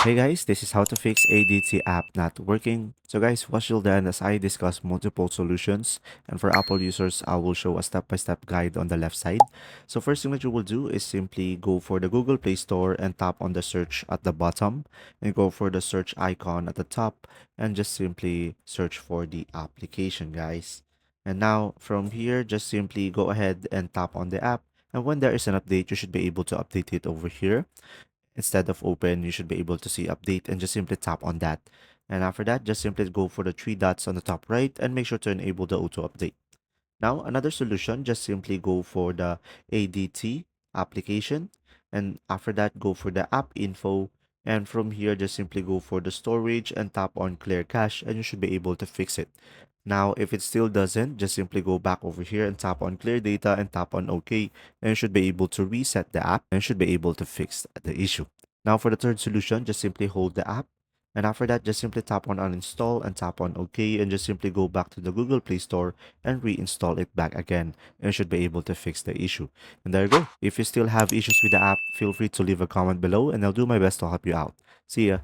Hey guys, this is how to fix ADT app not working. So guys, watch till the end as I discuss multiple solutions, and for Apple users, I will show a step-by-step guide on the left side. So first thing that you will do is simply go for the Google Play Store and tap on the search at the bottom and go for the search icon at the top and just simply search for the application, guys. And now from here, just simply go ahead and tap on the app. And when there is an update, you should be able to update it over here. Instead of open, you should be able to see update and just simply tap on that. And after that, just simply go for the three dots on the top right and make sure to enable the auto update. Now, another solution, just simply go for the ADT application. And after that, go for the app info. And from here, just simply go for the storage and tap on clear cache, and you should be able to fix it. Now, if it still doesn't, just simply go back over here and tap on clear data and tap on OK, and you should be able to reset the app and should be able to fix the issue. Now, for the third solution, just simply hold the app. And after that, just simply tap on uninstall and tap on OK, and just simply go back to the Google Play Store and reinstall it back again, and you should be able to fix the issue. And there you go. If you still have issues with the app, feel free to leave a comment below and I'll do my best to help you out. See ya.